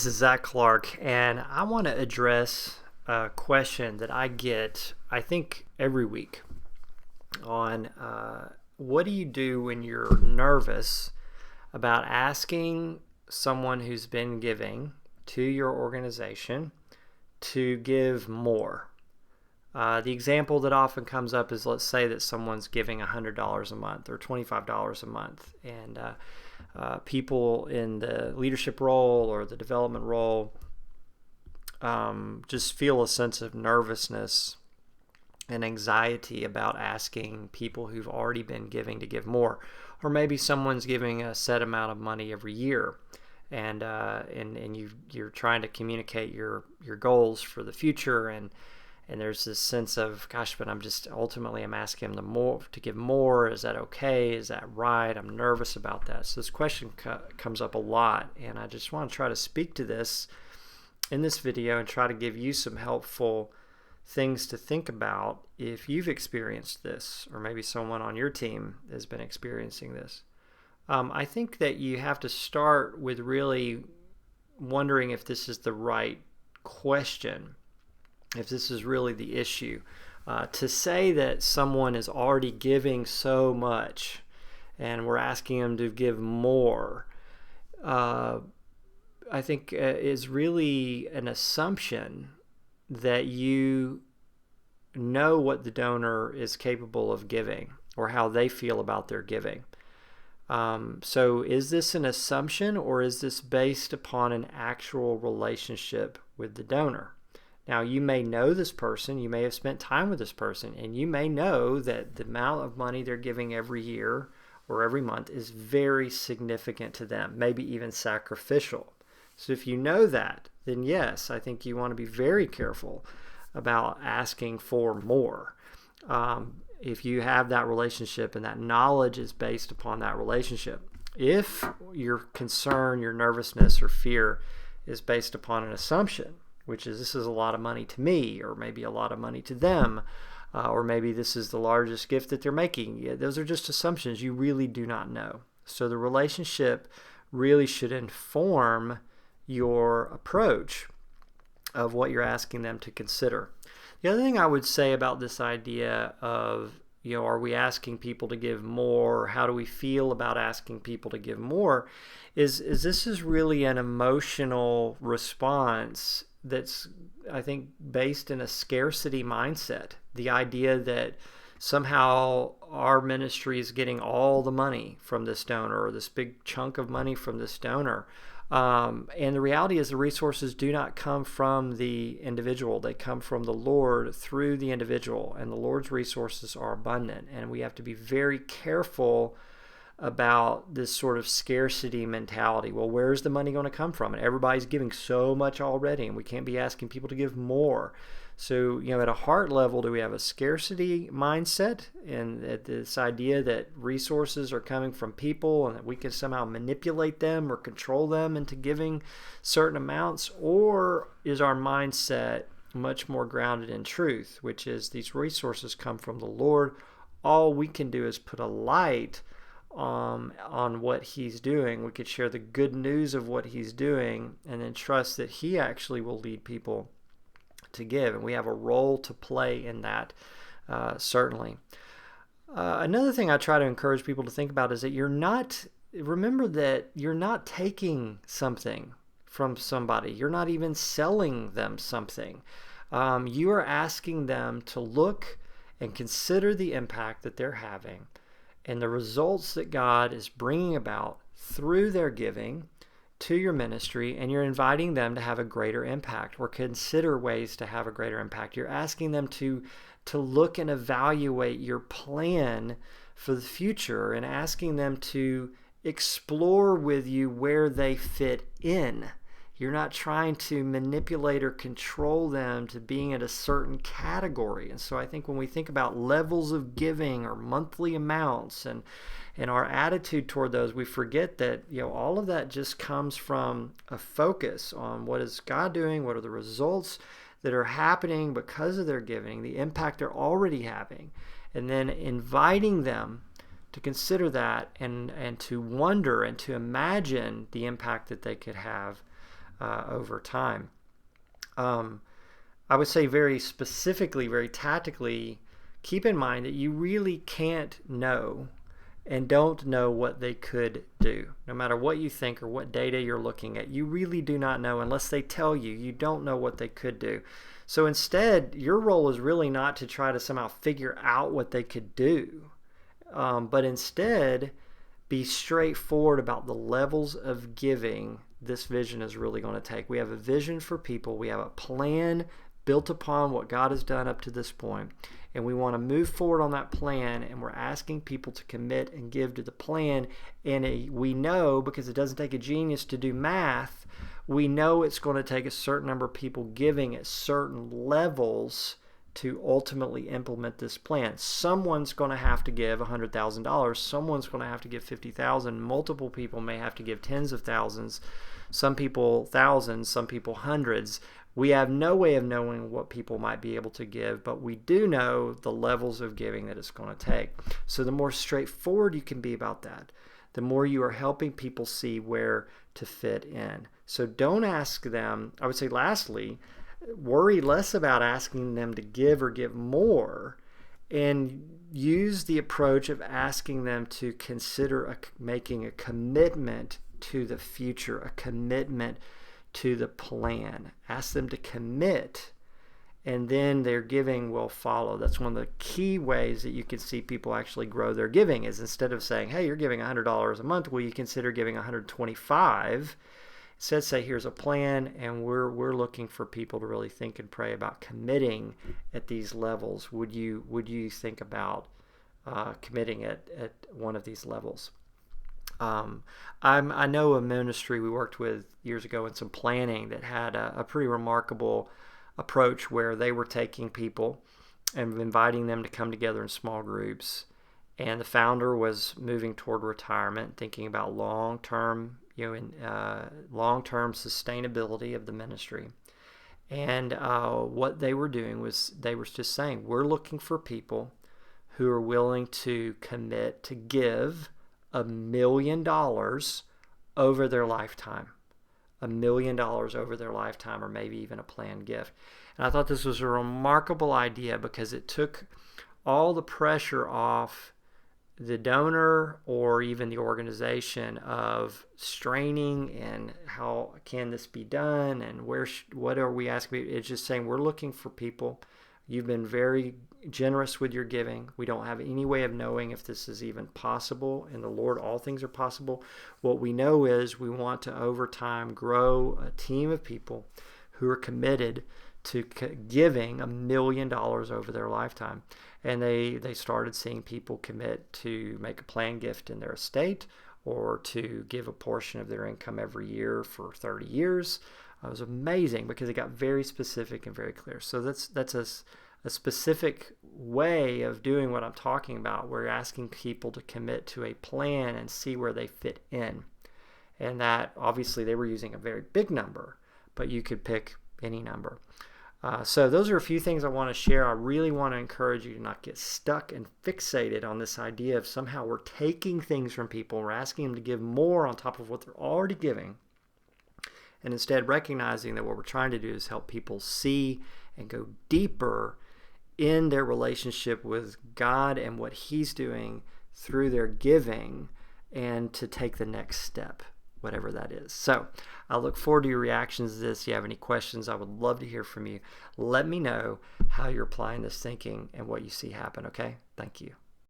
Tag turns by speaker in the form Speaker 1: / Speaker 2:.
Speaker 1: This is Zach Clark, and I want to address a question that I get, I think, every week on what do you do when you're nervous about asking someone who's been giving to your organization to give more? The example that often comes up is, let's say that someone's giving $100 a month or $25 a month, and people in the leadership role or the development role just feel a sense of nervousness and anxiety about asking people who've already been giving to give more. Or maybe someone's giving a set amount of money every year, and you're trying to communicate your goals for the future, and there's this sense of, gosh, but I'm asking them to give more. Is that okay? Is that right? I'm nervous about that. So this question comes up a lot, and I just want to try to speak to this in this video and try to give you some helpful things to think about if you've experienced this, or maybe someone on your team has been experiencing this. I think that you have to start with really wondering if this is the right question, if this is really the issue. To say that someone is already giving so much and we're asking them to give more, I think is really an assumption that you know what the donor is capable of giving or how they feel about their giving. So is this an assumption, or is this based upon an actual relationship with the donor? Now, you may know this person, you may have spent time with this person, and you may know that the amount of money they're giving every year or every month is very significant to them, maybe even sacrificial. So if you know that, then yes, I think you want to be very careful about asking for more. If you have that relationship and that knowledge is based upon that relationship. If your concern, your nervousness, or fear is based upon an assumption, which is this is a lot of money to me, or maybe a lot of money to them, or maybe this is the largest gift that they're making. Those are just assumptions. You really do not know. So the relationship really should inform your approach of what you're asking them to consider. The other thing I would say about this idea of, are we asking people to give more? How do we feel about asking people to give more? Is this is really an emotional response that's, I think, based in a scarcity mindset. The idea that somehow our ministry is getting all the money from this donor, or this big chunk of money from this donor. And the reality is the resources do not come from the individual. They come from the Lord through the individual, and the Lord's resources are abundant. And we have to be very careful about this sort of scarcity mentality. Well, where's the money going to come from? And everybody's giving so much already, and we can't be asking people to give more. So, at a heart level, do we have a scarcity mindset, and this idea that resources are coming from people and that we can somehow manipulate them or control them into giving certain amounts? Or is our mindset much more grounded in truth, which is these resources come from the Lord? All we can do is put a light on what He's doing. We could share the good news of what He's doing, and then trust that He actually will lead people to give, and we have a role to play in that, certainly. Another thing I try to encourage people to think about is that remember that you're not taking something from somebody. You're not even selling them something. You are asking them to look and consider the impact that they're having and the results that God is bringing about through their giving to your ministry, and you're inviting them to have a greater impact or consider ways to have a greater impact. You're asking them to look and evaluate your plan for the future, and asking them to explore with you where they fit in. You're not trying to manipulate or control them to being in a certain category. And so I think when we think about levels of giving or monthly amounts and our attitude toward those, we forget that all of that just comes from a focus on what is God doing, what are the results that are happening because of their giving, the impact they're already having, and then inviting them to consider that and to wonder and to imagine the impact that they could have over time. I would say very specifically, very tactically, keep in mind that you really can't know and don't know what they could do. No matter what you think or what data you're looking at, you really do not know unless they tell you. You don't know what they could do. So instead, your role is really not to try to somehow figure out what they could do, but instead be straightforward about the levels of giving this vision is really going to take. We have a vision for people. We have a plan built upon what God has done up to this point, and we want to move forward on that plan, and we're asking people to commit and give to the plan. And we know, because it doesn't take a genius to do math, we know it's going to take a certain number of people giving at certain levels to ultimately implement this plan. Someone's going to have to give $100,000. Someone's going to have to give $50,000. Multiple people may have to give tens of thousands. Some people thousands, some people hundreds. We have no way of knowing what people might be able to give, but we do know the levels of giving that it's going to take. So the more straightforward you can be about that, the more you are helping people see where to fit in. So don't ask them, I would say lastly, worry less about asking them to give or give more, and use the approach of asking them to consider making a commitment to the future, a commitment to the plan. Ask them to commit, and then their giving will follow. That's one of the key ways that you can see people actually grow their giving, is instead of saying, hey, you're giving $100 a month, will you consider giving $125? Instead, say, here's a plan, and we're looking for people to really think and pray about committing at these levels. Would you think about committing at one of these levels? I know a ministry we worked with years ago in some planning that had a pretty remarkable approach where they were taking people and inviting them to come together in small groups. And the founder was moving toward retirement, thinking about long-term sustainability of the ministry. And what they were doing was they were just saying, we're looking for people who are willing to commit to give $1 million over their lifetime. $1 million over their lifetime, or maybe even a planned gift. And I thought this was a remarkable idea because it took all the pressure off the donor or even the organization of straining and how can this be done and what are we asking. It's just saying, we're looking for people. You've been very generous with your giving. We don't have any way of knowing if this is even possible. In the Lord, all things are possible. What we know is we want to, over time, grow a team of people who are committed to giving $1 million over their lifetime. And they started seeing people commit to make a planned gift in their estate or to give a portion of their income every year for 30 years. It was amazing because it got very specific and very clear. So that's a specific way of doing what I'm talking about. We're asking people to commit to a plan and see where they fit in. And that, obviously, they were using a very big number, but you could pick any number. So those are a few things I want to share. I really want to encourage you to not get stuck and fixated on this idea of somehow we're taking things from people. We're asking them to give more on top of what they're already giving. And instead recognizing that what we're trying to do is help people see and go deeper in their relationship with God and what He's doing through their giving, and to take the next step, whatever that is. So I look forward to your reactions to this. If you have any questions, I would love to hear from you. Let me know how you're applying this thinking and what you see happen, okay? Thank you.